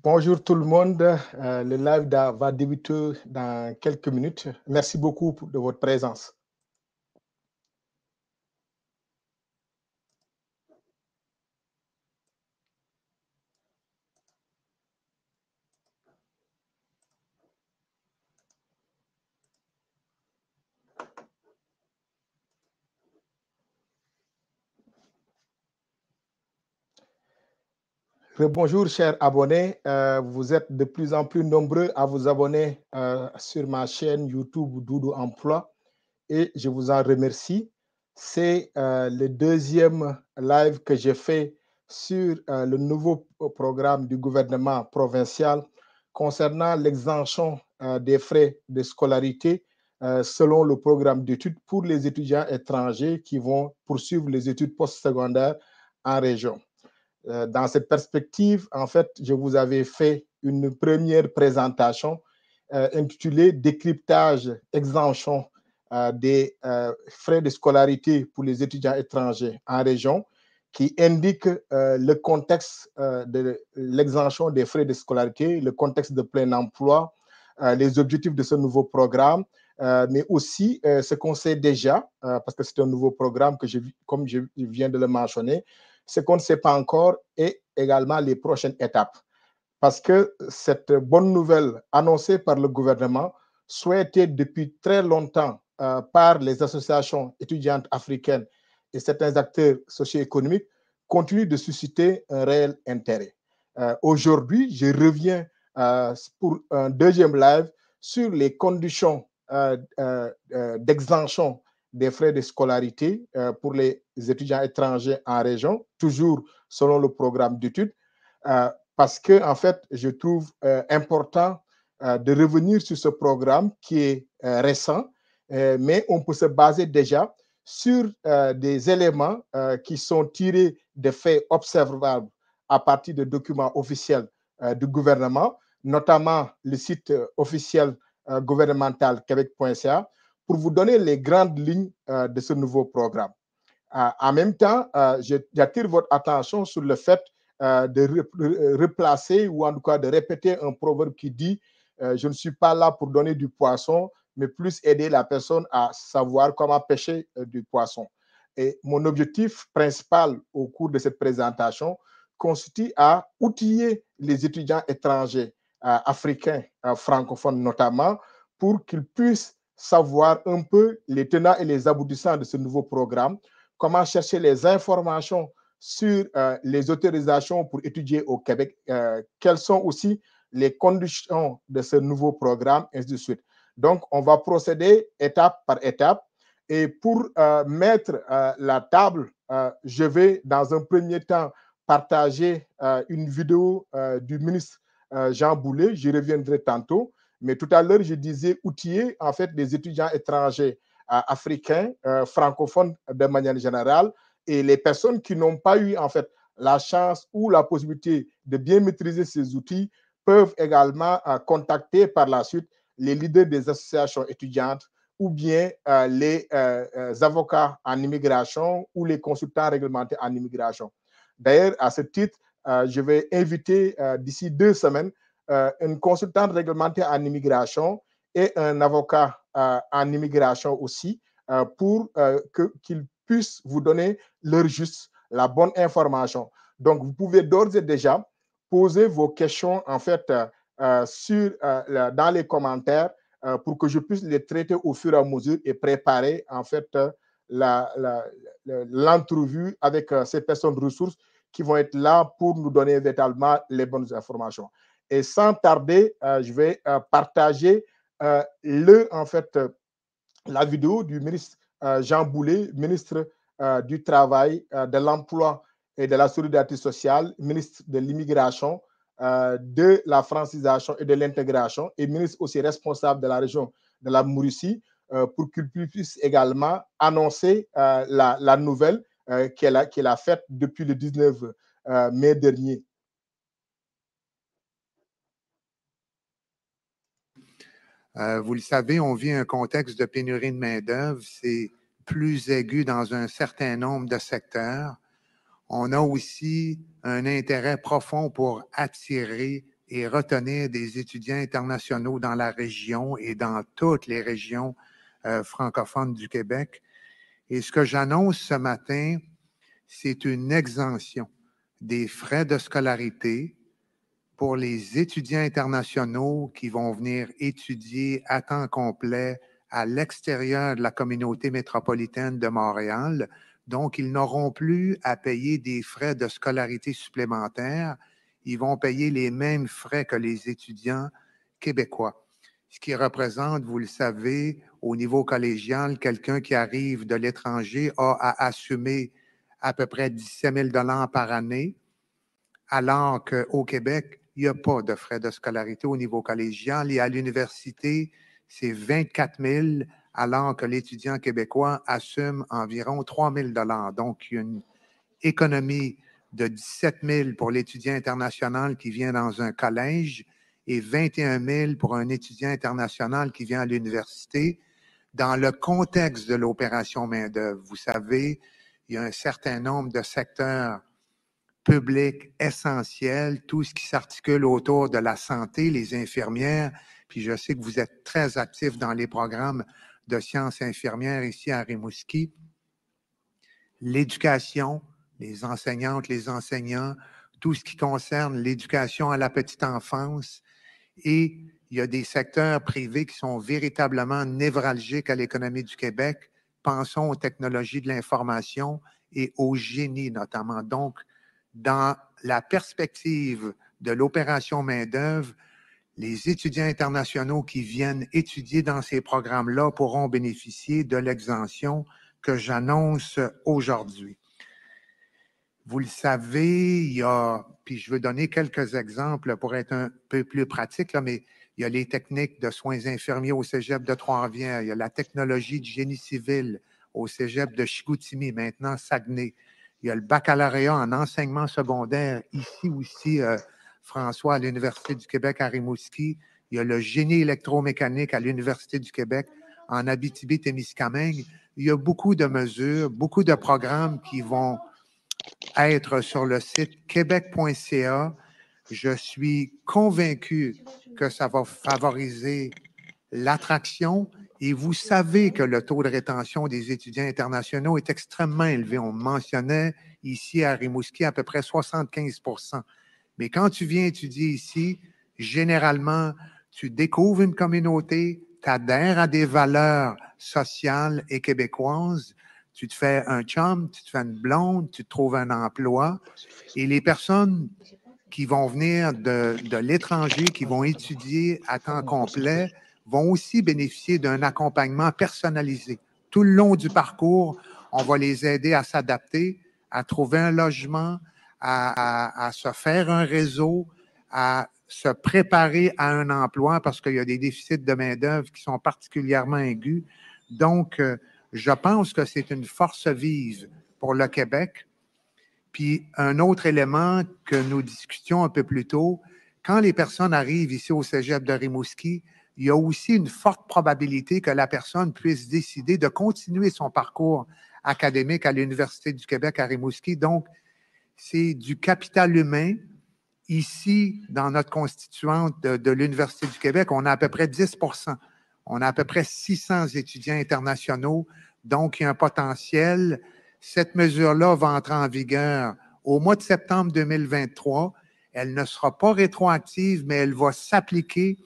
Bonjour tout le monde. Le live va débuter dans quelques minutes. Merci beaucoup de votre présence. Bonjour chers abonnés. Vous êtes de plus en plus nombreux à vous abonner sur ma chaîne YouTube Doudou Emploi et je vous en remercie. C'est le deuxième live que j'ai fait sur le nouveau programme du gouvernement provincial concernant l'exemption des frais de scolarité selon le programme d'études pour les étudiants étrangers qui vont poursuivre les études postsecondaires en région. Dans cette perspective, en fait, je vous avais fait une première présentation intitulée Décryptage, exemption des frais de scolarité pour les étudiants étrangers en région, qui indique le contexte de l'exemption des frais de scolarité, le contexte de plein emploi, les objectifs de ce nouveau programme, mais aussi ce qu'on sait déjà, parce que c'est un nouveau programme comme je viens de le mentionner, ce qu'on ne sait pas encore et également les prochaines étapes. Parce que cette bonne nouvelle annoncée par le gouvernement, souhaitée depuis très longtemps par les associations étudiantes africaines et certains acteurs socio-économiques, continue de susciter un réel intérêt. Aujourd'hui, je reviens pour un deuxième live sur les conditions d'exemption des frais de scolarité pour les étudiants étrangers en région, toujours selon le programme d'études, parce que, en fait, je trouve important de revenir sur ce programme qui est récent, mais on peut se baser déjà sur des éléments qui sont tirés de faits observables à partir de documents officiels du gouvernement, notamment le site officiel gouvernemental québec.ca, pour vous donner les grandes lignes de ce nouveau programme. En même temps, j'attire votre attention sur le fait de replacer ou en tout cas de répéter un proverbe qui dit je ne suis pas là pour donner du poisson, mais plus aider la personne à savoir comment pêcher du poisson. Et mon objectif principal au cours de cette présentation consiste à outiller les étudiants étrangers, africains, francophones notamment, pour qu'ils puissent savoir un peu les tenants et les aboutissants de ce nouveau programme, comment chercher les informations sur les autorisations pour étudier au Québec, quelles sont aussi les conditions de ce nouveau programme, ainsi de suite. Donc, on va procéder étape par étape. Et pour mettre la table, je vais dans un premier temps partager une vidéo du ministre Jean Boulet. J'y reviendrai tantôt. Mais tout à l'heure, je disais outiller en fait des étudiants étrangers africains, francophones de manière générale, et les personnes qui n'ont pas eu en fait la chance ou la possibilité de bien maîtriser ces outils peuvent également contacter par la suite les leaders des associations étudiantes ou bien les avocats en immigration ou les consultants réglementés en immigration. D'ailleurs, à ce titre, je vais inviter d'ici 2 semaines une consultante réglementée en immigration et un avocat en immigration aussi pour qu'ils puissent vous donner leur juste, la bonne information. Donc, vous pouvez d'ores et déjà poser vos questions en fait dans les commentaires pour que je puisse les traiter au fur et à mesure et préparer en fait l'entrevue avec ces personnes ressources qui vont être là pour nous donner véritablement les bonnes informations. Et sans tarder, je vais partager en fait la vidéo du ministre Jean Boulet, ministre du Travail, de l'Emploi et de la Solidarité sociale, ministre de l'Immigration, de la francisation et de l'intégration, et ministre aussi responsable de la région de la Mauricie, pour qu'il puisse également annoncer la nouvelle qu'elle a faite depuis le 19 mai dernier. Vous le savez, on vit un contexte de pénurie de main-d'œuvre. C'est plus aigu dans un certain nombre de secteurs. On a aussi un intérêt profond pour attirer et retenir des étudiants internationaux dans la région et dans toutes les régions francophones du Québec. Et ce que j'annonce ce matin, c'est une exemption des frais de scolarité pour les étudiants internationaux qui vont venir étudier à temps complet à l'extérieur de la communauté métropolitaine de Montréal. Donc, ils n'auront plus à payer des frais de scolarité supplémentaires. Ils vont payer les mêmes frais que les étudiants québécois. Ce qui représente, vous le savez, au niveau collégial, quelqu'un qui arrive de l'étranger a à assumer à peu près 17 000 $ par année, alors qu'au Québec, il n'y a pas de frais de scolarité au niveau collégial et à l'université, c'est 24 000, alors que l'étudiant québécois assume environ 3 000 $. Donc, il y a une économie de 17 000 pour l'étudiant international qui vient dans un collège et 21 000 pour un étudiant international qui vient à l'université. Dans le contexte de l'opération main-d'œuvre, vous savez, il y a un certain nombre de secteurs publics essentiels, tout ce qui s'articule autour de la santé, les infirmières, puis je sais que vous êtes très actifs dans les programmes de sciences infirmières ici à Rimouski. L'éducation, les enseignantes, les enseignants, tout ce qui concerne l'éducation à la petite enfance. Et il y a des secteurs privés qui sont véritablement névralgiques à l'économie du Québec. Pensons aux technologies de l'information et au génie notamment. Donc, dans la perspective de l'opération main-d'œuvre, les étudiants internationaux qui viennent étudier dans ces programmes-là pourront bénéficier de l'exemption que j'annonce aujourd'hui. Vous le savez, il y a, puis je veux donner quelques exemples pour être un peu plus pratique, là, mais il y a les techniques de soins infirmiers au cégep de Trois-Rivières, il y a la technologie de génie civil au cégep de Chicoutimi, maintenant Saguenay. Il y a le baccalauréat en enseignement secondaire, ici aussi, François, à l'Université du Québec à Rimouski. Il y a le génie électromécanique à l'Université du Québec en Abitibi-Témiscamingue. Il y a beaucoup de mesures, beaucoup de programmes qui vont être sur le site québec.ca. Je suis convaincu que ça va favoriser l'attraction et vous savez que le taux de rétention des étudiants internationaux est extrêmement élevé. On mentionnait ici à Rimouski à peu près 75 %. Mais quand tu viens étudier ici, généralement, tu découvres une communauté, tu adhères à des valeurs sociales et québécoises, tu te fais un chum, tu te fais une blonde, tu te trouves un emploi. Et les personnes qui vont venir de l'étranger, qui vont étudier à temps complet, vont aussi bénéficier d'un accompagnement personnalisé. Tout le long du parcours, on va les aider à s'adapter, à trouver un logement, à se faire un réseau, à se préparer à un emploi parce qu'il y a des déficits de main-d'œuvre qui sont particulièrement aigus. Donc, je pense que c'est une force vive pour le Québec. Puis, un autre élément que nous discutions un peu plus tôt, quand les personnes arrivent ici au cégep de Rimouski, il y a aussi une forte probabilité que la personne puisse décider de continuer son parcours académique à l'Université du Québec à Rimouski. Donc, c'est du capital humain. Ici, dans notre constituante de l'Université du Québec, on a à peu près 10 %. On a à peu près 600 étudiants internationaux. Donc, il y a un potentiel. Cette mesure-là va entrer en vigueur au mois de septembre 2023. Elle ne sera pas rétroactive, mais elle va s'appliquer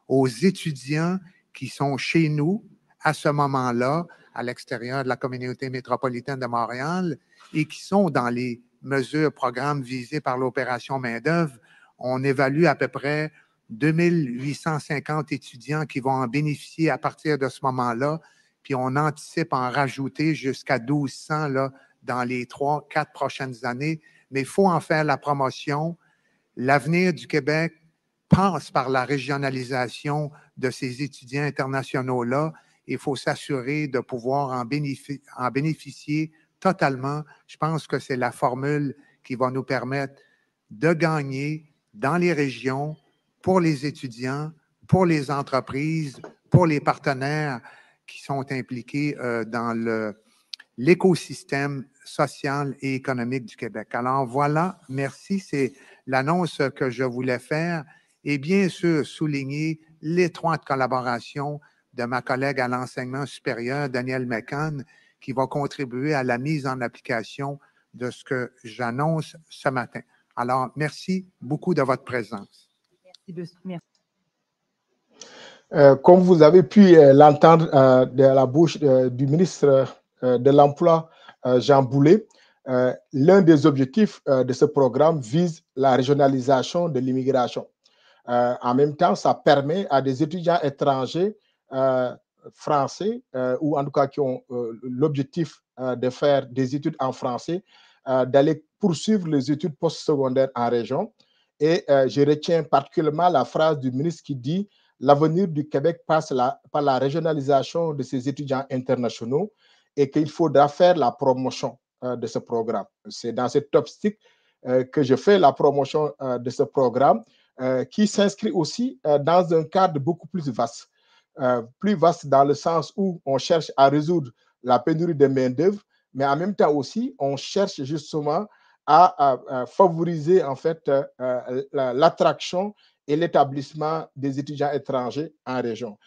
aux étudiants qui sont chez nous à ce moment-là, à l'extérieur de la communauté métropolitaine de Montréal, et qui sont dans les mesures, programmes visés par l'opération main-d'œuvre. On évalue à peu près 2850 étudiants qui vont en bénéficier à partir de ce moment-là, puis on anticipe en rajouter jusqu'à 1200 là, dans les 3-4 prochaines années. Mais il faut en faire la promotion. L'avenir du Québec passe par la régionalisation de ces étudiants internationaux-là. Il faut s'assurer de pouvoir en bénéficier totalement. Je pense que c'est la formule qui va nous permettre de gagner dans les régions, pour les étudiants, pour les entreprises, pour les partenaires qui sont impliqués dans l'écosystème social et économique du Québec. Alors voilà, merci, c'est l'annonce que je voulais faire et bien sûr souligner l'étroite collaboration de ma collègue à l'enseignement supérieur, Danielle McCann, qui va contribuer à la mise en application de ce que j'annonce ce matin. Alors, merci beaucoup de votre présence. Merci. Comme vous avez pu l'entendre de la bouche du ministre de l'Emploi, Jean Boulet, l'un des objectifs de ce programme vise la régionalisation de l'immigration. En même temps, ça permet à des étudiants étrangers français, ou en tout cas qui ont l'objectif de faire des études en français, d'aller poursuivre les études postsecondaires en région. Et je retiens particulièrement la phrase du ministre qui dit « L'avenir du Québec passe par la régionalisation de ces étudiants internationaux et qu'il faudra faire la promotion de ce programme ». C'est dans cette optique que je fais la promotion de ce programme qui s'inscrit aussi dans un cadre beaucoup plus vaste dans le sens où on cherche à résoudre la pénurie de main-d'œuvre, mais en même temps aussi, on cherche justement à favoriser en fait l'attraction et l'établissement des étudiants étrangers en région.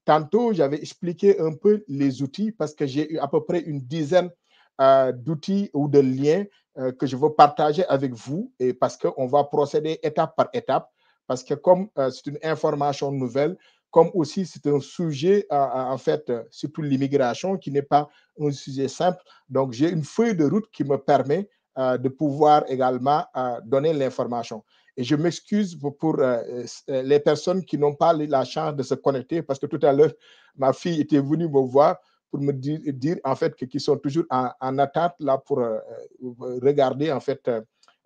Tantôt, j'avais expliqué un peu les outils parce que j'ai eu à peu près une dizaine d'outils ou de liens que je veux partager avec vous et parce qu'on va procéder étape par étape parce que comme c'est une information nouvelle, comme aussi c'est un sujet, en fait, surtout l'immigration, qui n'est pas un sujet simple. Donc, j'ai une feuille de route qui me permet de pouvoir également donner l'information. Et je m'excuse pour les personnes qui n'ont pas la chance de se connecter, parce que tout à l'heure, ma fille était venue me voir pour me dire en fait, qu'ils sont toujours en attente là pour regarder, en fait,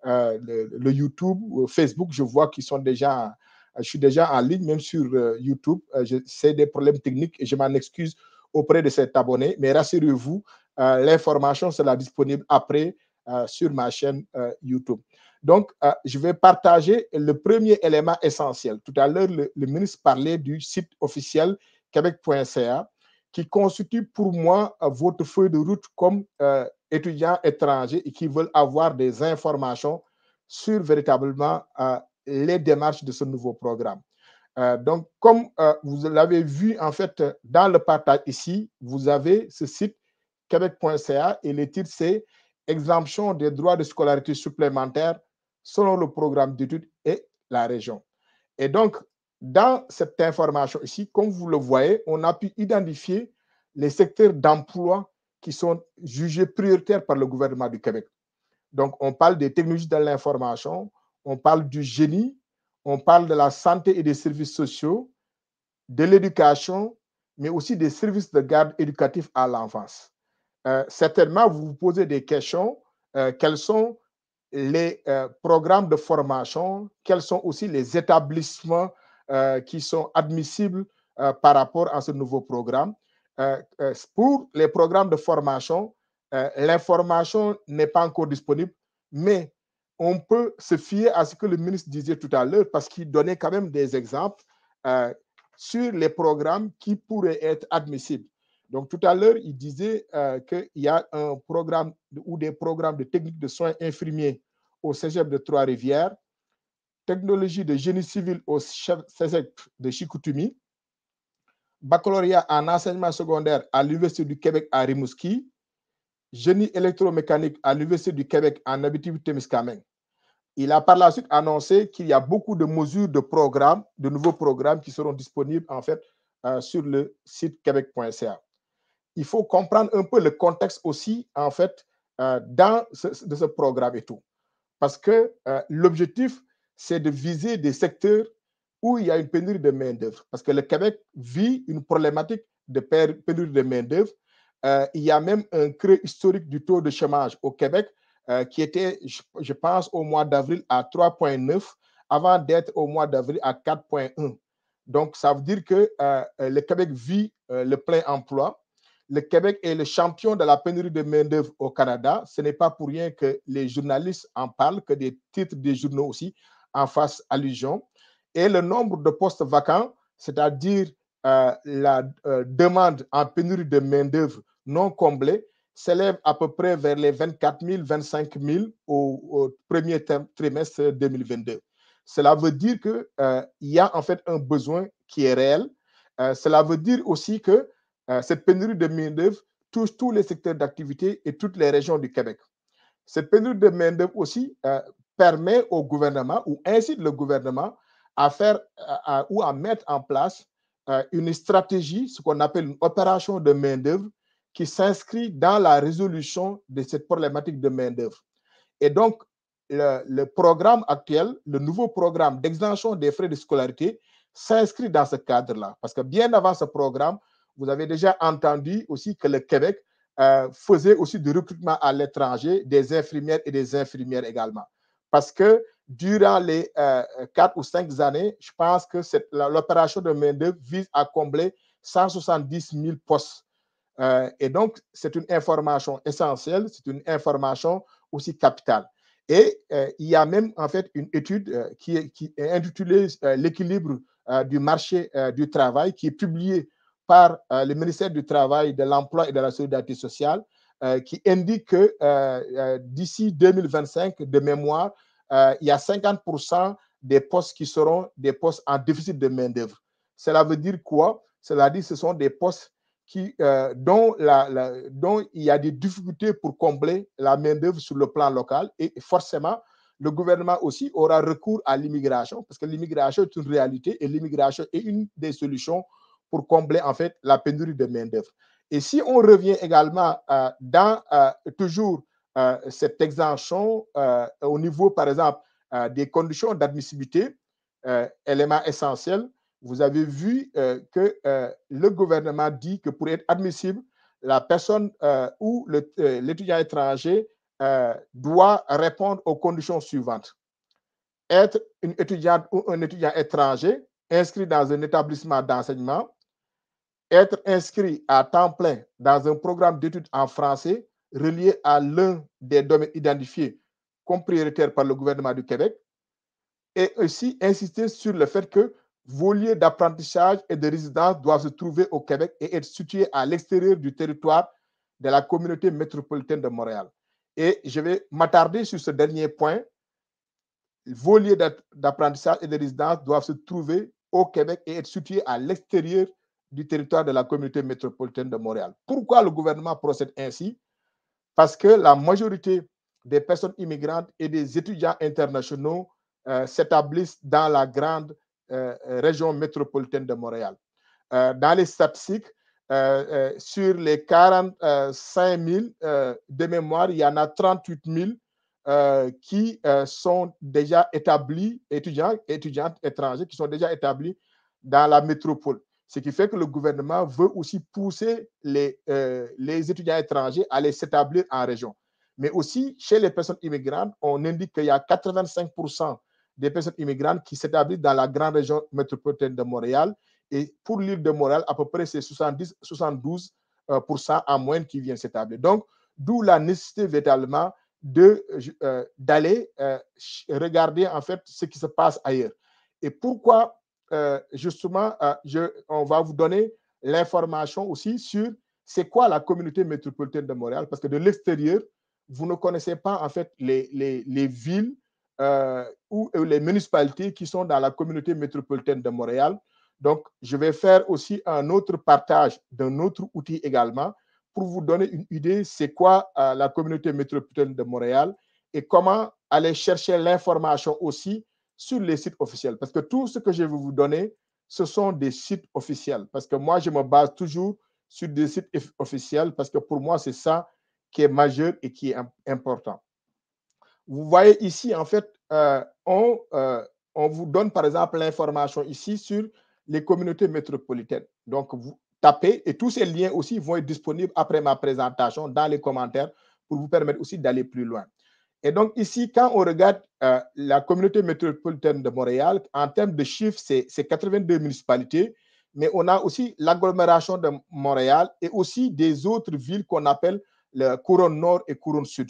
le YouTube ou Facebook. Je vois qu'ils sont déjà... Je suis déjà en ligne, même sur YouTube. C'est des problèmes techniques et je m'en excuse auprès de cet abonné. Mais rassurez-vous, l'information sera disponible après sur ma chaîne YouTube. Donc, je vais partager le premier élément essentiel. Tout à l'heure, le ministre parlait du site officiel québec.ca qui constitue pour moi votre feuille de route comme étudiants étrangers et qui veulent avoir des informations sur véritablement les démarches de ce nouveau programme. Donc, comme vous l'avez vu, en fait, dans le partage ici, vous avez ce site québec.ca et le titre, c'est « Exemption des droits de scolarité supplémentaires selon le programme d'études et la région ». Et donc, dans cette information ici, comme vous le voyez, on a pu identifier les secteurs d'emploi qui sont jugés prioritaires par le gouvernement du Québec. Donc, on parle des technologies de l'information, on parle du génie, on parle de la santé et des services sociaux, de l'éducation, mais aussi des services de garde éducatifs à l'enfance. Certainement, vous vous posez des questions. Quels sont les programmes de formation? Quels sont aussi les établissements qui sont admissibles par rapport à ce nouveau programme? Pour les programmes de formation, l'information n'est pas encore disponible, mais on peut se fier à ce que le ministre disait tout à l'heure parce qu'il donnait quand même des exemples sur les programmes qui pourraient être admissibles. Donc, tout à l'heure, il disait qu'il y a un programme ou des programmes de technique de soins infirmiers au Cégep de Trois-Rivières, technologie de génie civil au Cégep de Chicoutimi, baccalauréat en enseignement secondaire à l'Université du Québec à Rimouski, génie électromécanique à l'Université du Québec en Abitibi-Témiscamingue. Il a par la suite annoncé qu'il y a beaucoup de mesures de programmes, de nouveaux programmes qui seront disponibles en fait sur le site québec.ca. Il faut comprendre un peu le contexte aussi en fait de ce programme et tout. Parce que l'objectif, c'est de viser des secteurs où il y a une pénurie de main-d'œuvre. Parce que le Québec vit une problématique de pénurie de main-d'œuvre. Il y a même un creux historique du taux de chômage au Québec qui était, je pense, au mois d'avril à 3,9 avant d'être au mois d'avril à 4,1. Donc, ça veut dire que le Québec vit le plein emploi. Le Québec est le champion de la pénurie de main-d'œuvre au Canada. Ce n'est pas pour rien que les journalistes en parlent, que des titres des journaux aussi en fassent allusion. Et le nombre de postes vacants, c'est-à-dire la demande en pénurie de main-d'œuvre non comblée, s'élève à peu près vers les 24 000, 25 000 au premier trimestre 2022. cela veut dire qu'il y a en fait un besoin qui est réel. Cela veut dire aussi que cette pénurie de main-d'œuvre touche tous les secteurs d'activité et toutes les régions du Québec. Cette pénurie de main-d'œuvre aussi permet au gouvernement ou incite le gouvernement à faire ou à mettre en place une stratégie, ce qu'on appelle une opération de main-d'œuvre, qui s'inscrit dans la résolution de cette problématique de main-d'œuvre. Et donc, le programme actuel, le nouveau programme d'exemption des frais de scolarité, s'inscrit dans ce cadre-là. Parce que bien avant ce programme, vous avez déjà entendu aussi que le Québec faisait aussi du recrutement à l'étranger des infirmières et des infirmières également. Parce que durant les 4 ou 5 années, je pense que l'opération de main-d'œuvre vise à combler 170 000 postes. Et donc, c'est une information essentielle, c'est une information aussi capitale. Et il y a même en fait une étude qui est intitulée L'équilibre du marché du travail, qui est publiée par le ministère du Travail, de l'Emploi et de la Solidarité sociale, qui indique que d'ici 2025, de mémoire, il y a 50% des postes qui seront des postes en déficit de main-d'œuvre. Cela veut dire quoi? Cela dit, ce sont des postes dont il y a des difficultés pour combler la main-d'œuvre sur le plan local, et forcément, le gouvernement aussi aura recours à l'immigration, parce que l'immigration est une réalité et l'immigration est une des solutions pour combler en fait la pénurie de main-d'œuvre. Et si on revient également dans toujours cette exemption au niveau, par exemple, des conditions d'admissibilité, élément essentiel, vous avez vu que le gouvernement dit que pour être admissible, la personne ou l'étudiant étranger doit répondre aux conditions suivantes. Être une étudiante ou un étudiant étranger inscrit dans un établissement d'enseignement, être inscrit à temps plein dans un programme d'études en français relié à l'un des domaines identifiés comme prioritaires par le gouvernement du Québec, et aussi insister sur le fait que vos lieux d'apprentissage et de résidence doivent se trouver au Québec et être situés à l'extérieur du territoire de la communauté métropolitaine de Montréal. Et je vais m'attarder sur ce dernier point. Vos lieux d'apprentissage et de résidence doivent se trouver au Québec et être situés à l'extérieur du territoire de la communauté métropolitaine de Montréal. Pourquoi le gouvernement procède ainsi? Parce que la majorité des personnes immigrantes et des étudiants internationaux s'établissent dans la grande région métropolitaine de Montréal. Dans les statistiques, sur les 45 000 de mémoire, il y en a 38 000 qui sont déjà établis, étudiantes étrangers qui sont déjà établis dans la métropole. Ce qui fait que le gouvernement veut aussi pousser les étudiants étrangers à aller s'établir en région. Mais aussi, chez les personnes immigrantes, on indique qu'il y a 85% des personnes immigrantes qui s'établissent dans la grande région métropolitaine de Montréal. Et pour l'île de Montréal, à peu près, c'est 72% en moyenne qui viennent s'établir. Donc, d'où la nécessité véritablement d'aller regarder en fait ce qui se passe ailleurs. Et pourquoi justement, on va vous donner l'information aussi sur c'est quoi la communauté métropolitaine de Montréal, parce que de l'extérieur, vous ne connaissez pas en fait les villes ou les municipalités qui sont dans la communauté métropolitaine de Montréal. Donc, je vais faire aussi un autre partage d'un autre outil également pour vous donner une idée, c'est quoi la communauté métropolitaine de Montréal et comment aller chercher l'information aussi sur les sites officiels. Parce que tout ce que je vais vous donner, ce sont des sites officiels. Parce que moi, je me base toujours sur des sites officiels parce que pour moi, c'est ça qui est majeur et qui est important. Vous voyez ici, en fait, on vous donne par exemple l'information ici sur les communautés métropolitaines. Donc, vous tapez et tous ces liens aussi vont être disponibles après ma présentation dans les commentaires pour vous permettre aussi d'aller plus loin. Et donc ici, quand on regarde la communauté métropolitaine de Montréal, en termes de chiffres, c'est 82 municipalités, mais on a aussi l'agglomération de Montréal et aussi des autres villes qu'on appelle le couronne nord et couronne sud.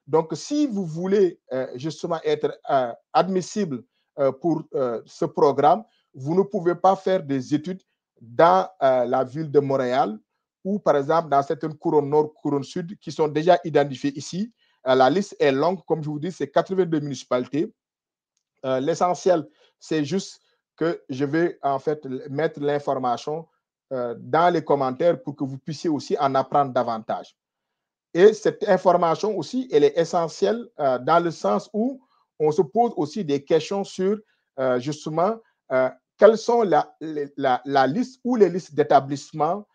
Donc, si vous voulez justement être admissible pour ce programme, vous ne pouvez pas faire des études dans la ville de Montréal ou par exemple dans certaines couronnes nord, couronne sud qui sont déjà identifiées ici. La liste est longue, comme je vous dis, c'est 82 municipalités. L'essentiel, c'est juste que je vais en fait mettre l'information dans les commentaires pour que vous puissiez aussi en apprendre davantage. Et cette information aussi, elle est essentielle dans le sens où on se pose aussi des questions sur justement quelles sont la liste ou les listes d'établissements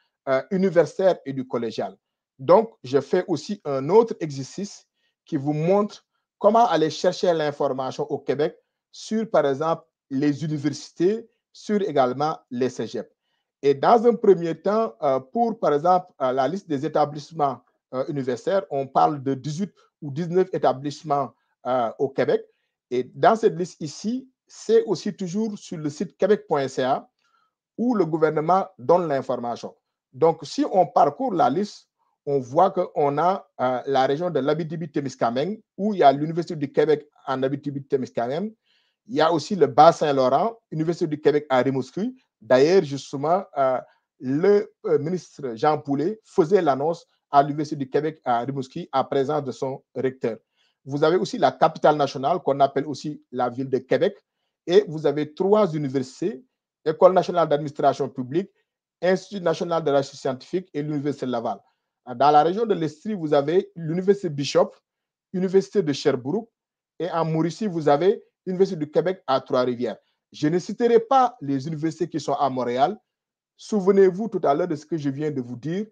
universitaires et du collégial. Donc, je fais aussi un autre exercice qui vous montre comment aller chercher l'information au Québec sur, par exemple, les universités, sur également les cégeps. Et dans un premier temps, pour, par exemple, la liste des établissements universitaires, on parle de 18 ou 19 établissements au Québec. Et dans cette liste ici, c'est aussi toujours sur le site québec.ca où le gouvernement donne l'information. Donc, si on parcourt la liste, on voit qu'on a la région de l'Abitibi-Témiscamingue, où il y a l'Université du Québec en Abitibi-Témiscamingue. Il y a aussi le Bas-Saint-Laurent, Université du Québec à Rimouski. D'ailleurs, justement, le ministre Jean Poulet faisait l'annonce à l'Université du Québec à Rimouski en présence de son recteur. Vous avez aussi la capitale nationale, qu'on appelle aussi la ville de Québec. Et vous avez 3 universités, École nationale d'administration publique, Institut national de recherche scientifique et l'Université de Laval. Dans la région de l'Estrie, vous avez l'Université Bishop, l'Université de Sherbrooke, et en Mauricie, vous avez l'Université du Québec à Trois-Rivières. Je ne citerai pas les universités qui sont à Montréal. Souvenez-vous tout à l'heure de ce que je viens de vous dire.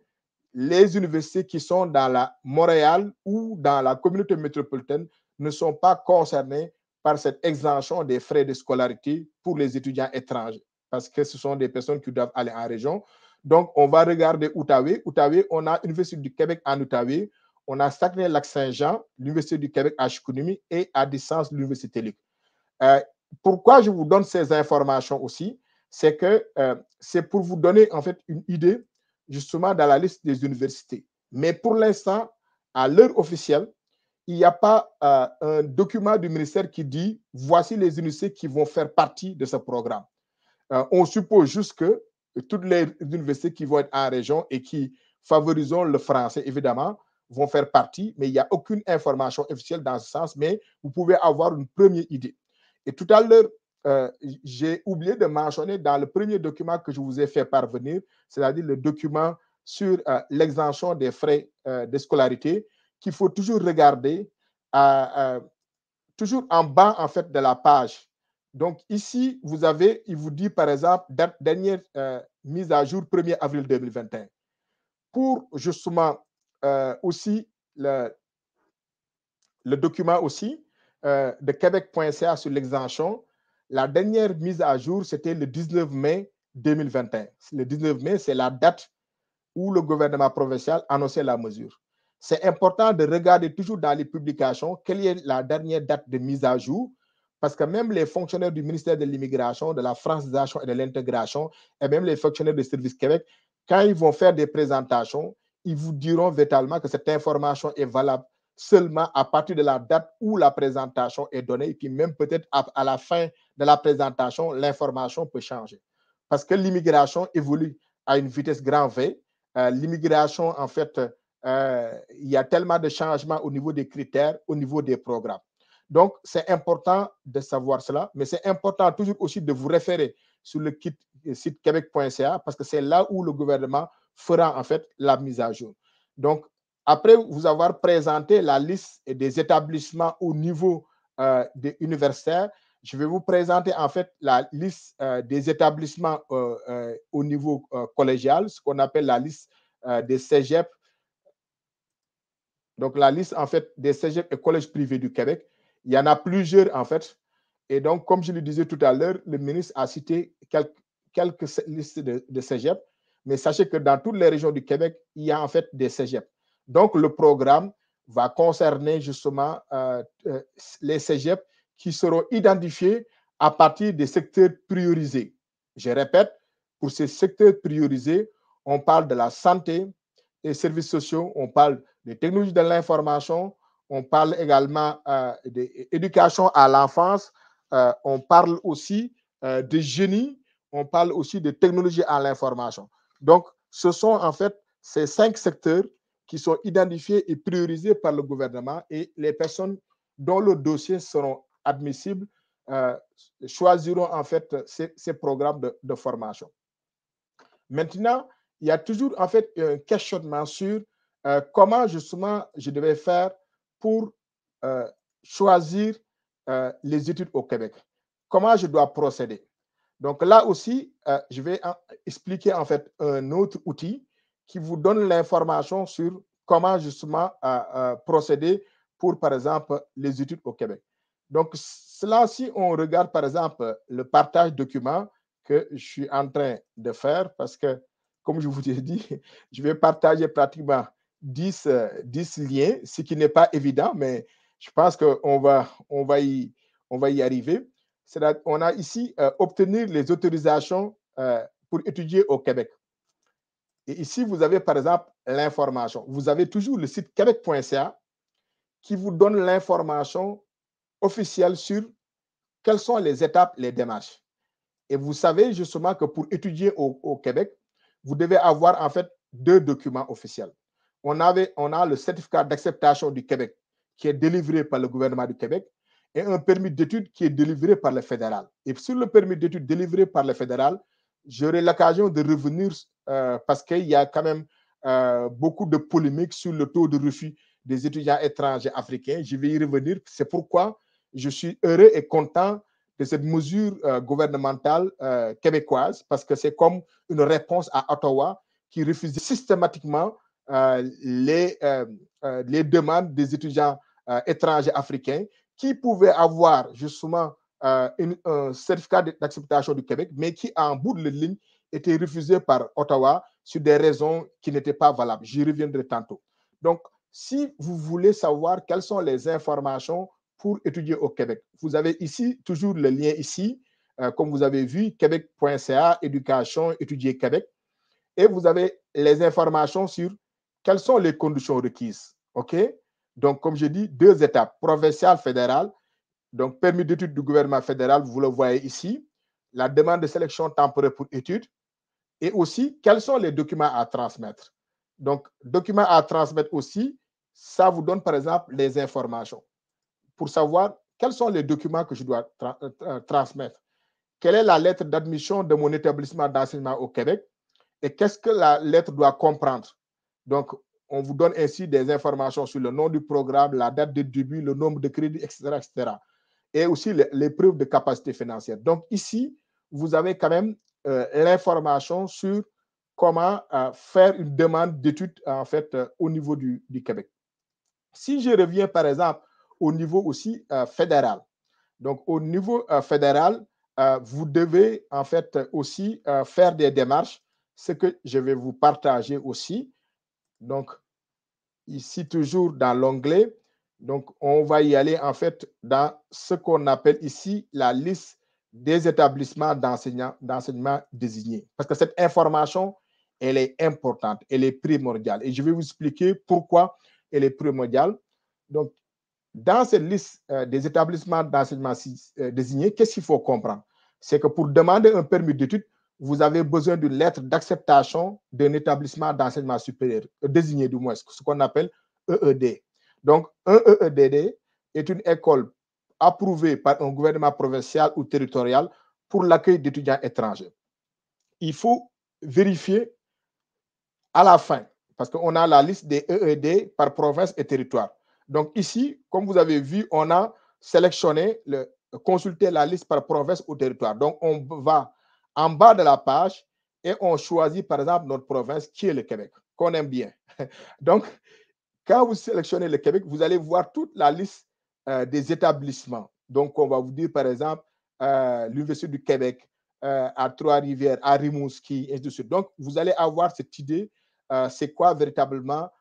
Les universités qui sont dans la Montréal ou dans la communauté métropolitaine ne sont pas concernées par cette exemption des frais de scolarité pour les étudiants étrangers, parce que ce sont des personnes qui doivent aller en région. Donc, on va regarder Outaouais. Outaouais, on a l'Université du Québec en Outaouais, on a Saguenay-Lac-Saint-Jean, l'Université du Québec à Chicoutimi et à distance l'Université TELUC. Pourquoi je vous donne ces informations aussi? C'est que c'est pour vous donner en fait une idée justement dans la liste des universités. Mais pour l'instant, à l'heure officielle, il n'y a pas un document du ministère qui dit voici les universités qui vont faire partie de ce programme. On suppose juste que toutes les universités qui vont être en région et qui favorisent le français, évidemment, vont faire partie, mais il n'y a aucune information officielle dans ce sens, mais vous pouvez avoir une première idée. Et tout à l'heure, j'ai oublié de mentionner dans le premier document que je vous ai fait parvenir, c'est-à-dire le document sur l'exemption des frais de scolarité, qu'il faut toujours regarder toujours en bas en fait de la page. Donc ici, vous avez, il vous dit par exemple, date dernière mise à jour 1er avril 2021. Pour justement aussi le document aussi de Québec.ca sur l'exemption, la dernière mise à jour, c'était le 19 mai 2021. Le 19 mai, c'est la date où le gouvernement provincial annonçait la mesure. C'est important de regarder toujours dans les publications quelle est la dernière date de mise à jour, parce que même les fonctionnaires du ministère de l'Immigration, de la francisation et de l'intégration, et même les fonctionnaires du Service Québec, quand ils vont faire des présentations, ils vous diront véritablement que cette information est valable seulement à partir de la date où la présentation est donnée, et puis même peut-être à la fin de la présentation, l'information peut changer. Parce que l'immigration évolue à une vitesse grand V. L'immigration, en fait, il y a tellement de changements au niveau des critères, au niveau des programmes. Donc, c'est important de savoir cela, mais c'est important toujours aussi de vous référer sur le site québec.ca parce que c'est là où le gouvernement fera en fait la mise à jour. Donc, après vous avoir présenté la liste des établissements au niveau des universitaires, je vais vous présenter en fait la liste des établissements au niveau collégial, ce qu'on appelle la liste des cégep. Donc, la liste en fait des cégep et collèges privés du Québec. Il y en a plusieurs en fait. Et donc, comme je le disais tout à l'heure, le ministre a cité quelques listes de cégep. Mais sachez que dans toutes les régions du Québec, il y a en fait des cégep. Donc, le programme va concerner justement les cégeps qui seront identifiés à partir des secteurs priorisés. Je répète, pour ces secteurs priorisés, on parle de la santé et services sociaux, on parle des technologies de l'information, on parle également d'éducation à l'enfance, on parle aussi de génie, on parle aussi de technologie à l'information. Donc, ce sont en fait ces 5 secteurs qui sont identifiés et priorisés par le gouvernement et les personnes dont le dossier seront admissibles choisiront en fait ces programmes de formation. Maintenant, il y a toujours en fait un questionnement sur comment justement je devais faire pour choisir les études au Québec. Comment je dois procéder. Donc là aussi, je vais expliquer en fait un autre outil qui vous donne l'information sur comment justement procéder pour, par exemple, les études au Québec. Donc, cela, si on regarde, par exemple, le partage document que je suis en train de faire, parce que, comme je vous ai dit, je vais partager pratiquement 10 liens, ce qui n'est pas évident, mais je pense qu'on va y arriver. On a ici obtenir les autorisations pour étudier au Québec. Et ici, vous avez par exemple l'information. Vous avez toujours le site québec.ca qui vous donne l'information officielle sur quelles sont les étapes, les démarches. Et vous savez justement que pour étudier au Québec, vous devez avoir en fait 2 documents officiels. On a le certificat d'acceptation du Québec qui est délivré par le gouvernement du Québec et un permis d'études qui est délivré par le fédéral. Et sur le permis d'études délivré par le fédéral, j'aurai l'occasion de revenir parce qu'il y a quand même beaucoup de polémiques sur le taux de refus des étudiants étrangers africains. Je vais y revenir. C'est pourquoi je suis heureux et content de cette mesure gouvernementale québécoise parce que c'est comme une réponse à Ottawa qui refuse systématiquement les demandes des étudiants étrangers africains qui pouvaient avoir justement un certificat d'acceptation du Québec, mais qui, en bout de ligne, était refusé par Ottawa sur des raisons qui n'étaient pas valables. J'y reviendrai tantôt. Donc, si vous voulez savoir quelles sont les informations pour étudier au Québec, vous avez ici toujours le lien ici, comme vous avez vu, québec.ca, éducation, étudier Québec, et vous avez les informations sur quelles sont les conditions requises. OK? Donc, comme je dis, 2 étapes, provinciale, fédérale. Donc, permis d'études du gouvernement fédéral, vous le voyez ici, la demande de sélection temporaire pour études, et aussi quels sont les documents à transmettre. Donc, documents à transmettre aussi, ça vous donne par exemple les informations pour savoir quels sont les documents que je dois transmettre. Quelle est la lettre d'admission de mon établissement d'enseignement au Québec et qu'est-ce que la lettre doit comprendre. Donc, on vous donne ainsi des informations sur le nom du programme, la date de début, le nombre de crédits, etc., etc. Et aussi les preuves de capacité financière. Donc, ici, vous avez quand même l'information sur comment faire une demande d'études en fait au niveau du Québec. Si je reviens par exemple au niveau aussi fédéral, donc au niveau fédéral, vous devez en fait aussi faire des démarches, ce que je vais vous partager aussi. Donc, ici toujours dans l'onglet, donc on va y aller en fait dans ce qu'on appelle ici la liste des établissements d'enseignement désignés. Parce que cette information, elle est importante, elle est primordiale. Et je vais vous expliquer pourquoi elle est primordiale. Donc, dans cette liste des établissements d'enseignement désignés, qu'est-ce qu'il faut comprendre? C'est que pour demander un permis d'études, vous avez besoin d'une lettre d'acceptation d'un établissement d'enseignement supérieur, désigné du moins, ce qu'on appelle EED. Donc, un EEDD est une école approuvée par un gouvernement provincial ou territorial pour l'accueil d'étudiants étrangers. Il faut vérifier à la fin, parce qu'on a la liste des EED par province et territoire. Donc ici, comme vous avez vu, on a sélectionné, consulté la liste par province ou territoire. Donc on va en bas de la page et on choisit par exemple notre province qui est le Québec, qu'on aime bien. Donc, quand vous sélectionnez le Québec, vous allez voir toute la liste des établissements. Donc on va vous dire par exemple l'Université du Québec, à Trois-Rivières, à Rimouski, et ainsi de suite. Donc vous allez avoir cette idée c'est quoi véritablement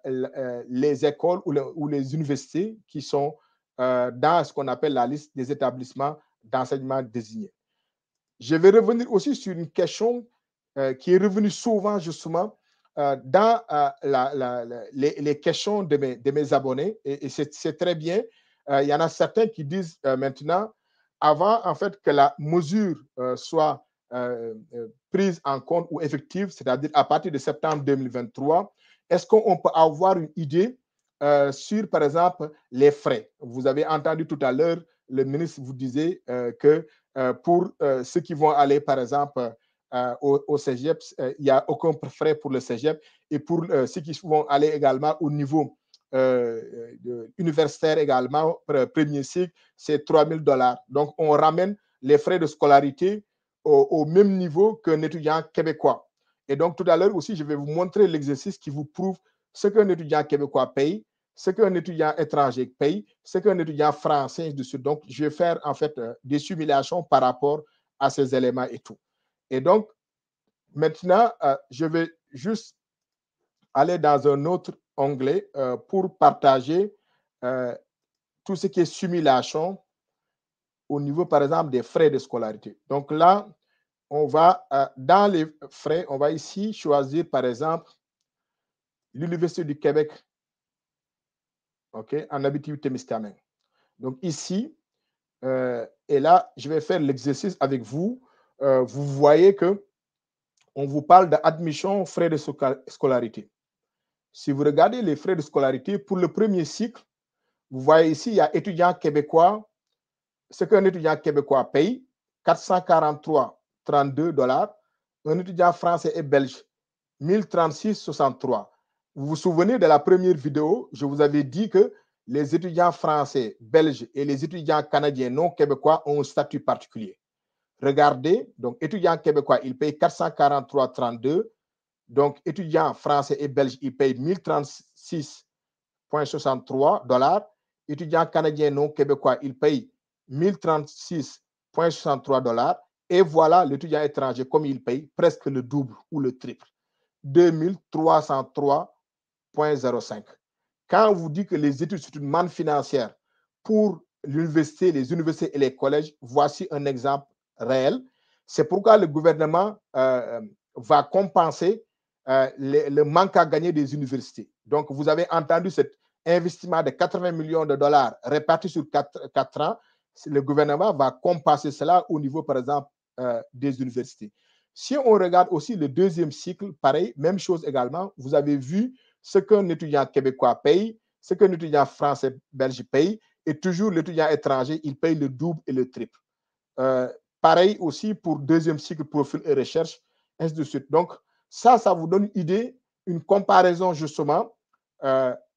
les écoles ou les universités qui sont dans ce qu'on appelle la liste des établissements d'enseignement désignés. Je vais revenir aussi sur une question qui est revenue souvent justement dans les questions de mes abonnés et c'est très bien. Il y en a certains qui disent maintenant, avant en fait que la mesure soit prise en compte ou effective, c'est-à-dire à partir de septembre 2023, est-ce qu'on peut avoir une idée sur, par exemple, les frais? Vous avez entendu tout à l'heure le ministre vous disait que pour ceux qui vont aller, par exemple, au cégep, il n'y a aucun frais pour le cégep. Et pour ceux qui vont aller également au niveau universitaire également, premier cycle, c'est 3 000 $. Donc, on ramène les frais de scolarité au même niveau qu'un étudiant québécois. Et donc, tout à l'heure aussi, je vais vous montrer l'exercice qui vous prouve ce qu'un étudiant québécois paye, ce qu'un étudiant étranger paye, ce qu'un étudiant français, de suite. Donc, je vais faire en fait des simulations par rapport à ces éléments et tout. Et donc, maintenant, je vais juste aller dans un autre onglet pour partager tout ce qui est simulation au niveau, par exemple, des frais de scolarité. Donc là, on va, dans les frais, on va ici choisir, par exemple, l'Université du Québec, OK, en Abitibi-Témiscamingue. Donc ici, et là, je vais faire l'exercice avec vous. Vous voyez que on vous parle d'admission, frais de scolarité. Si vous regardez les frais de scolarité pour le premier cycle, vous voyez ici, il y a étudiants québécois. Ce qu'un étudiant québécois paye, 443,32 $. Un étudiant français et belge, 1036,63. Vous vous souvenez de la première vidéo, je vous avais dit que les étudiants français, belges et les étudiants canadiens non québécois ont un statut particulier. Regardez, donc étudiant québécois, il paye 443,32. Donc étudiant français et belge, il paye 1036,63 $. Étudiant canadien non québécois, il paye 1036,63 $. Et voilà l'étudiant étranger, comme il paye presque le double ou le triple, 2303,05. Quand on vous dit que les études, c'est une manne financière pour l'université, les universités et les collèges, voici un exemple réel. C'est pourquoi le gouvernement va compenser le manque à gagner des universités. Donc, vous avez entendu cet investissement de 80 millions de dollars répartis sur 4 ans. Le gouvernement va compenser cela au niveau, par exemple, des universités. Si on regarde aussi le deuxième cycle, pareil, même chose également. Vous avez vu ce qu'un étudiant québécois paye, ce qu'un étudiant français, belge paye, et toujours l'étudiant étranger, il paye le double et le triple. Pareil aussi pour deuxième cycle, profil et recherche, ainsi de suite. Donc, ça vous donne une idée, une comparaison justement.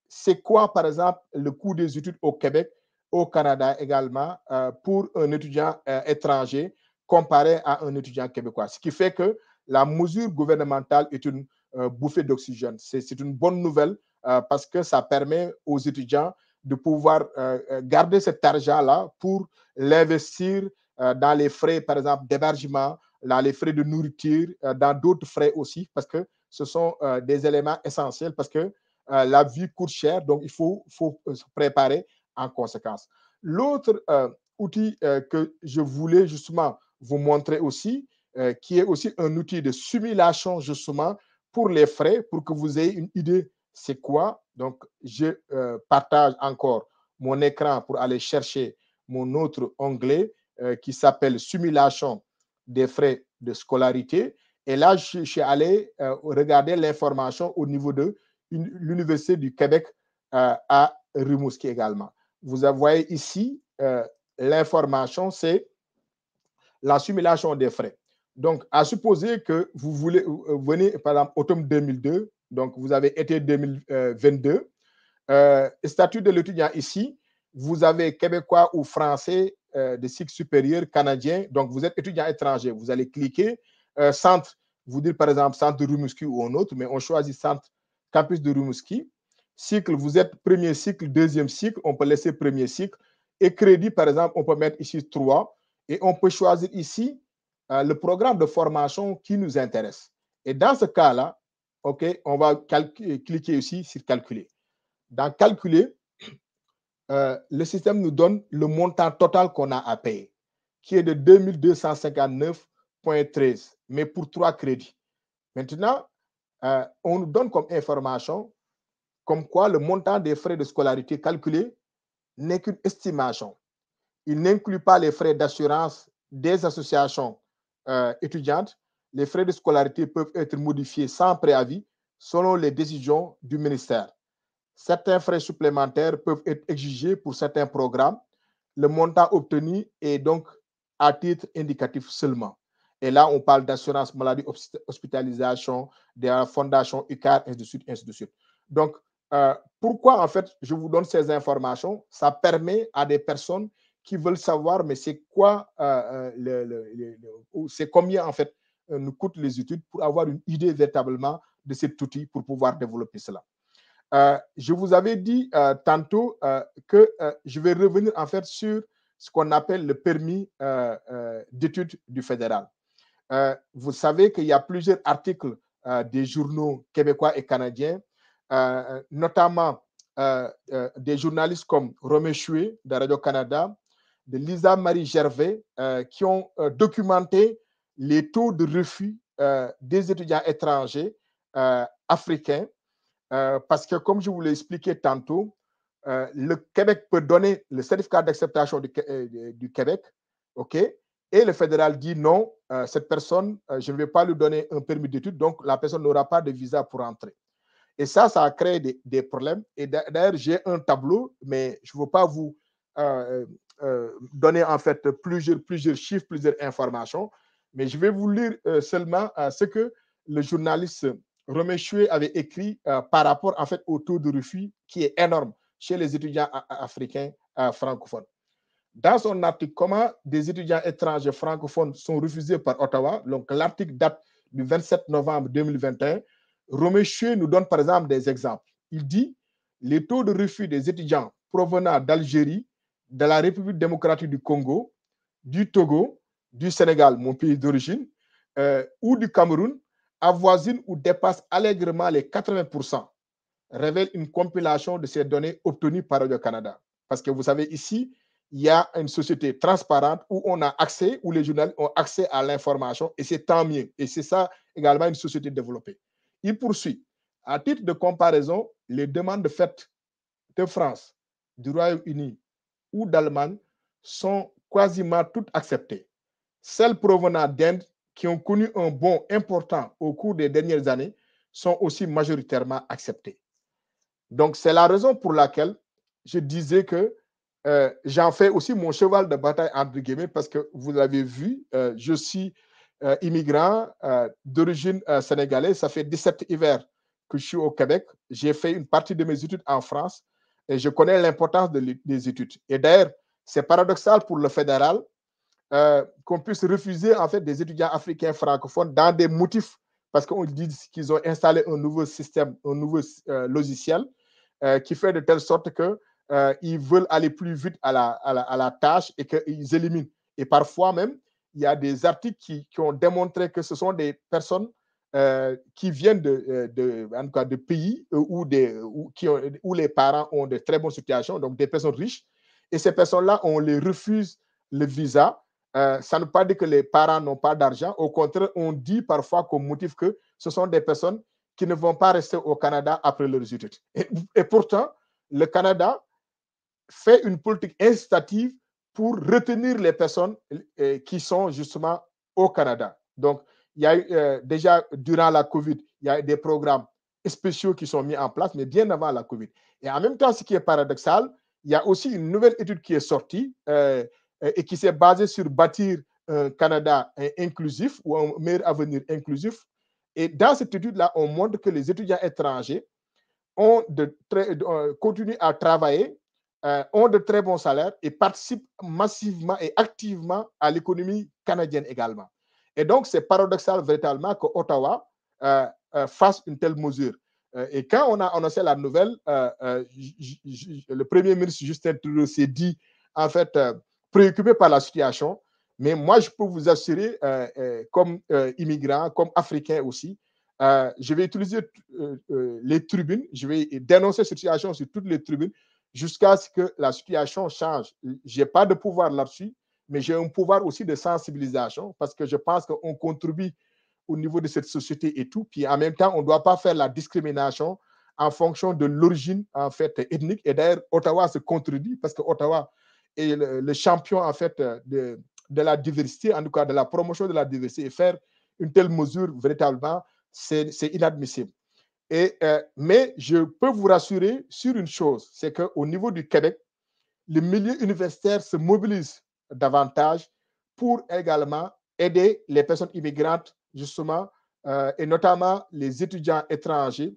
C'est quoi, par exemple, le coût des études au Québec, au Canada également, pour un étudiant étranger comparé à un étudiant québécois. Ce qui fait que la mesure gouvernementale est une bouffée d'oxygène. C'est une bonne nouvelle parce que ça permet aux étudiants de pouvoir garder cet argent-là pour l'investir dans les frais, par exemple, d'hébergement, dans les frais de nourriture, dans d'autres frais aussi, parce que ce sont des éléments essentiels, parce que la vie coûte cher, donc il faut se préparer en conséquence. L'autre outil que je voulais justement vous montrer aussi, qui est aussi un outil de simulation justement pour les frais, pour que vous ayez une idée c'est quoi. Donc, je partage encore mon écran pour aller chercher mon autre onglet qui s'appelle simulation des frais de scolarité. Et là, je suis allé regarder l'information au niveau de l'Université du Québec à Rimouski également. Vous voyez ici, l'information, c'est la simulation des frais. Donc, à supposer que vous venez, par exemple, automne 2002, donc vous avez été 2022, statut de l'étudiant ici, vous avez québécois ou français de cycle supérieur, canadien, donc vous êtes étudiant étranger, vous allez cliquer centre, vous dire par exemple centre de Rimouski ou un autre, mais on choisit centre campus de Rimouski. Cycle, vous êtes premier cycle, deuxième cycle, on peut laisser premier cycle. Et crédit, par exemple, on peut mettre ici 3 et on peut choisir ici le programme de formation qui nous intéresse. Et dans ce cas-là, OK, on va cliquer ici sur calculer. Dans calculer, le système nous donne le montant total qu'on a à payer, qui est de 2259,13, mais pour 3 crédits. Maintenant, on nous donne comme information comme quoi le montant des frais de scolarité calculés n'est qu'une estimation. Il n'inclut pas les frais d'assurance des associations étudiantes. Les frais de scolarité peuvent être modifiés sans préavis selon les décisions du ministère. Certains frais supplémentaires peuvent être exigés pour certains programmes. le montant obtenu est donc à titre indicatif seulement. Et là, on parle d'assurance maladie, hospitalisation, de la fondation UCAR, ainsi de suite, ainsi de suite. Donc, pourquoi, en fait, je vous donne ces informations? Ça permet à des personnes qui veulent savoir, mais c'est quoi, c'est combien, en fait, nous coûtent les études pour avoir une idée véritablement de cet outil pour pouvoir développer cela. Je vous avais dit tantôt que je vais revenir, en fait, sur ce qu'on appelle le permis d'études du fédéral. Vous savez qu'il y a plusieurs articles des journaux québécois et canadiens, notamment des journalistes comme Romain Chouet de Radio-Canada, de Lisa Marie Gervais, qui ont documenté les taux de refus des étudiants étrangers africains, parce que, comme je vous l'ai expliqué tantôt, le Québec peut donner le certificat d'acceptation du Québec, OK? Et le fédéral dit non, cette personne, je ne vais pas lui donner un permis d'études, donc la personne n'aura pas de visa pour entrer. Et ça a créé des problèmes. Et d'ailleurs, j'ai un tableau, mais je ne veux pas vous donner en fait plusieurs chiffres, plusieurs informations, mais je vais vous lire seulement ce que le journaliste Romain Chouet avait écrit par rapport en fait au taux de refus qui est énorme chez les étudiants africains francophones. Dans son article, comment des étudiants étrangers francophones sont refusés par Ottawa, donc l'article date du 27 novembre 2021, Romain Chouet nous donne par exemple des exemples. Il dit les taux de refus des étudiants provenant d'Algérie, de la République démocratique du Congo, du Togo, du Sénégal, mon pays d'origine, ou du Cameroun, avoisinent ou dépassent allègrement les 80%, révèle une compilation de ces données obtenues par Radio-Canada. Parce que vous savez, ici, il y a une société transparente où on a accès, où les journalistes ont accès à l'information, et c'est tant mieux. Et c'est ça également une société développée. Il poursuit. À titre de comparaison, les demandes faites de France, du Royaume-Uni ou d'Allemagne sont quasiment toutes acceptées. Celles provenant d'Inde, qui ont connu un bond important au cours des dernières années, sont aussi majoritairement acceptées. Donc, c'est la raison pour laquelle je disais que j'en fais aussi mon cheval de bataille, entre guillemets, parce que vous l'avez vu, je suis immigrant d'origine sénégalaise. Ça fait 17 hivers que je suis au Québec. J'ai fait une partie de mes études en France et je connais l'importance des études. Et d'ailleurs, c'est paradoxal pour le fédéral qu'on puisse refuser en fait des étudiants africains francophones dans des motifs, parce qu'on dit qu'ils ont installé un nouveau système, un nouveau logiciel qui fait de telle sorte qu'ils veulent aller plus vite à la tâche et qu'ils éliminent. Et parfois même, il y a des articles qui ont démontré que ce sont des personnes qui viennent en tout cas, de pays où les parents ont de très bonnes situations, donc des personnes riches. Et ces personnes-là, on les refuse le visa. Ça ne veut pas dire que les parents n'ont pas d'argent. Au contraire, on dit parfois comme motif que ce sont des personnes qui ne vont pas rester au Canada après leurs études. Et pourtant, le Canada fait une politique incitative pour retenir les personnes qui sont justement au Canada. Donc, il y a eu, déjà durant la COVID, il y a eu des programmes spéciaux qui sont mis en place, mais bien avant la COVID. Et en même temps, ce qui est paradoxal, il y a aussi une nouvelle étude qui est sortie et qui s'est basée sur bâtir un Canada inclusif ou un meilleur avenir inclusif. Et dans cette étude-là, on montre que les étudiants étrangers continuent à travailler, ont de très bons salaires et participent massivement et activement à l'économie canadienne également. Et donc, c'est paradoxal véritablement que Ottawa fasse une telle mesure. Et quand on a annoncé la nouvelle, le premier ministre Justin Trudeau s'est dit, en fait, préoccupé par la situation. Mais moi, je peux vous assurer, comme immigrant, comme africain aussi, je vais utiliser les tribunes, je vais dénoncer cette situation sur toutes les tribunes jusqu'à ce que la situation change. Je n'ai pas de pouvoir là-dessus, mais j'ai un pouvoir aussi de sensibilisation parce que je pense qu'on contribue au niveau de cette société et tout. Puis en même temps, on ne doit pas faire la discrimination en fonction de l'origine en fait ethnique. Et d'ailleurs, Ottawa se contredit parce que Ottawa est le champion en fait de la diversité, en tout cas de la promotion de la diversité. Et faire une telle mesure, véritablement, c'est inadmissible. Mais je peux vous rassurer sur une chose, c'est qu'au niveau du Québec, le milieu universitaire se mobilise davantage pour également aider les personnes immigrantes, justement, et notamment les étudiants étrangers,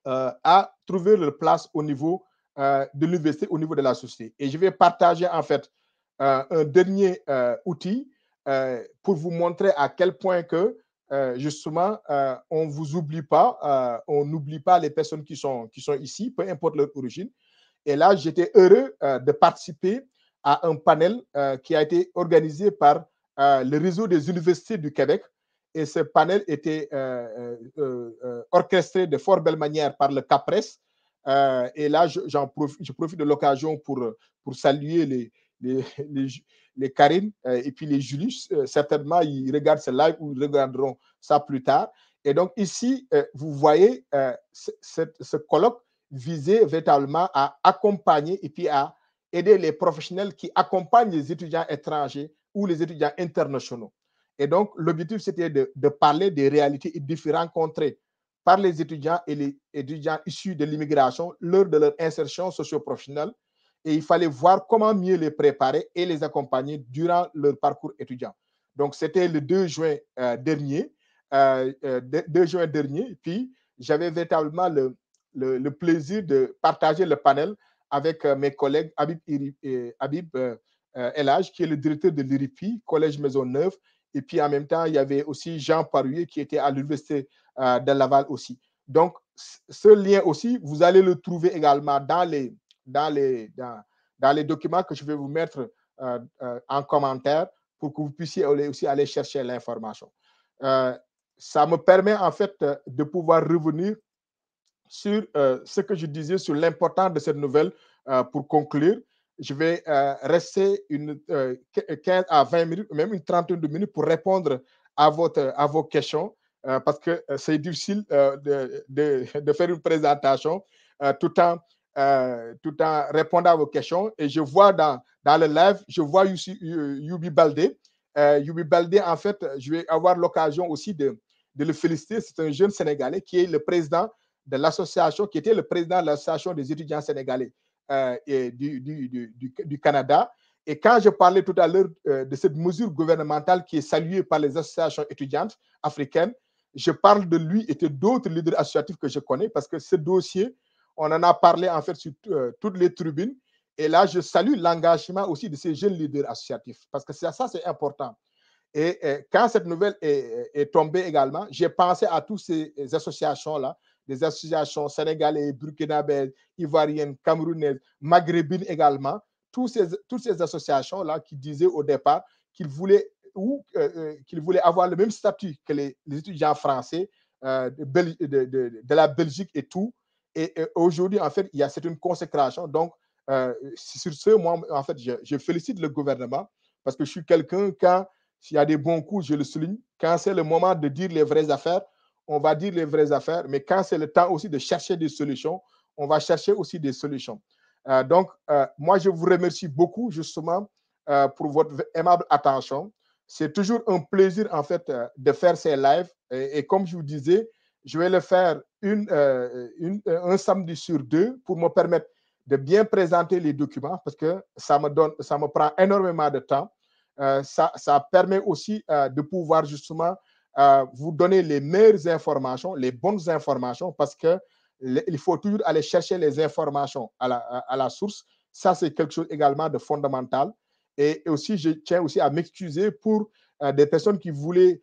à trouver leur place au niveau de l'université, au niveau de la société. Et je vais partager en fait un dernier outil pour vous montrer à quel point que justement on ne vous oublie pas, on n'oublie pas les personnes qui sont ici, peu importe leur origine. Et là, j'étais heureux de participer à un panel qui a été organisé par le réseau des universités du Québec. Et ce panel était orchestré de fort belle manière par le CAPRES. Et là, je profite de l'occasion pour saluer les Karine et puis les Julie. Certainement, ils regardent ce live ou ils regarderont ça plus tard. Et donc ici, vous voyez ce colloque visait véritablement à accompagner et puis à aider les professionnels qui accompagnent les étudiants étrangers ou les étudiants internationaux. Et donc, l'objectif, c'était de parler des réalités et des défis rencontrés par les étudiants et les étudiants issus de l'immigration lors de leur insertion socio-professionnelle. Et il fallait voir comment mieux les préparer et les accompagner durant leur parcours étudiant. Donc, c'était le 2 juin dernier. 2 juin dernier. Puis, j'avais véritablement le plaisir de partager le panel avec mes collègues Habib Elhaj, qui est le directeur de l'IRIPI, Collège Maisonneuve. Et puis, en même temps, il y avait aussi Jean Paruet, qui était à l'Université de Laval aussi. Donc, ce lien aussi, vous allez le trouver également dans les documents que je vais vous mettre en commentaire pour que vous puissiez aussi aller chercher l'information. Ça me permet en fait de pouvoir revenir sur ce que je disais sur l'importance de cette nouvelle pour conclure. Je vais rester 15 à 20 minutes, même une trentaine de minutes pour répondre à vos questions parce que c'est difficile de faire une présentation tout en répondant à vos questions. Et je vois dans le live, je vois Youbi Baldé. Youbi Baldé, en fait, je vais avoir l'occasion aussi de le féliciter. C'est un jeune Sénégalais qui est le président de l'association, qui était le président de l'association des étudiants sénégalais du Canada. Et quand je parlais tout à l'heure de cette mesure gouvernementale qui est saluée par les associations étudiantes africaines, je parle de lui et de d'autres leaders associatifs que je connais parce que ce dossier, on en a parlé en fait sur toutes les tribunes. Et là, je salue l'engagement aussi de ces jeunes leaders associatifs parce que ça c'est important. Et quand cette nouvelle est tombée également, j'ai pensé à toutes ces associations-là, des associations sénégalaises, burkinabèses, ivoiriennes, camerounaises, maghrébines également, toutes ces associations-là qui disaient au départ qu'ils voulaient avoir le même statut que les étudiants français de la Belgique et tout. Et aujourd'hui, en fait, c'est une consécration. Donc, sur ce, moi, en fait, je félicite le gouvernement parce que je suis quelqu'un, quand s'il y a des bons coups, je le souligne. Quand c'est le moment de dire les vraies affaires, on va dire les vraies affaires. Mais quand c'est le temps aussi de chercher des solutions, on va chercher aussi des solutions. Donc, moi, je vous remercie beaucoup, justement, pour votre aimable attention. C'est toujours un plaisir, en fait, de faire ces lives. Et comme je vous disais, je vais le faire un samedi sur 2 pour me permettre de bien présenter les documents parce que ça me prend énormément de temps. Ça permet aussi de pouvoir justement vous donner les meilleures informations, les bonnes informations, parce qu'il faut toujours aller chercher les informations à la source. Ça, c'est quelque chose également de fondamental. Et aussi, je tiens aussi à m'excuser pour des personnes qui voulaient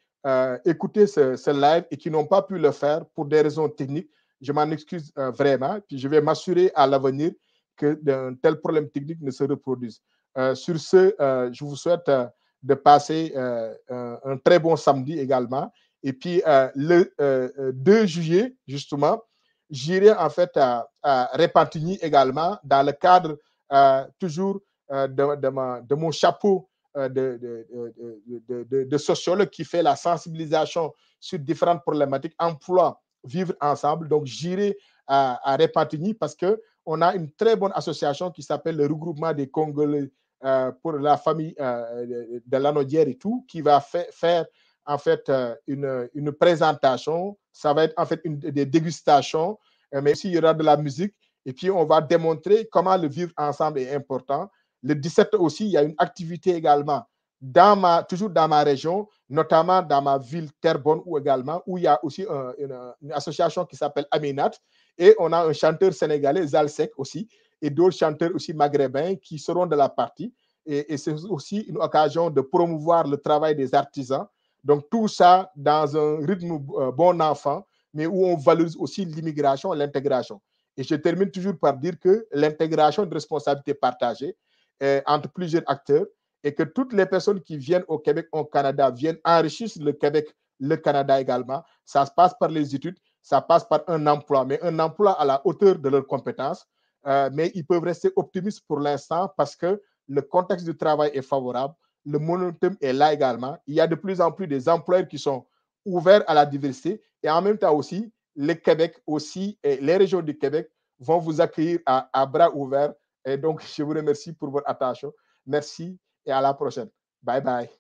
écouter ce live et qui n'ont pas pu le faire pour des raisons techniques. Je m'en excuse vraiment. Puis je vais m'assurer à l'avenir que d'un tel problème technique ne se reproduise. Sur ce, je vous souhaite de passer un très bon samedi également. Et puis, le 2 juillet, justement, j'irai en fait à Repentigny également dans le cadre toujours de mon chapeau de sociologue qui fait la sensibilisation sur différentes problématiques, emploi, vivre ensemble. Donc, j'irai à Repentigny parce qu'on a une très bonne association qui s'appelle le regroupement des Congolais pour la famille de Lanaudière et tout, qui va faire en fait une présentation. Ça va être en fait des dégustations, mais aussi il y aura de la musique Et puis, on va démontrer comment le vivre ensemble est important. Le 17 aussi, il y a une activité également toujours dans ma région, notamment dans ma ville Terrebonne également, où il y a aussi une association qui s'appelle Aminat. Et on a un chanteur sénégalais, Zalsek aussi, et d'autres chanteurs aussi maghrébins qui seront de la partie. Et c'est aussi une occasion de promouvoir le travail des artisans. Donc, tout ça dans un rythme bon enfant, mais où on valorise aussi l'immigration, l'intégration. Et je termine toujours par dire que l'intégration de responsabilités partagées entre plusieurs acteurs et que toutes les personnes qui viennent au Québec, au Canada, viennent enrichir le Québec, le Canada également. Ça se passe par les études, ça passe par un emploi, mais un emploi à la hauteur de leurs compétences. Mais ils peuvent rester optimistes pour l'instant parce que le contexte du travail est favorable, le momentum est là également. Il y a de plus en plus des employeurs qui sont ouverts à la diversité et en même temps aussi, le Québec aussi et les régions du Québec vont vous accueillir à bras ouverts. Et donc, je vous remercie pour votre attention. Merci et à la prochaine. Bye bye.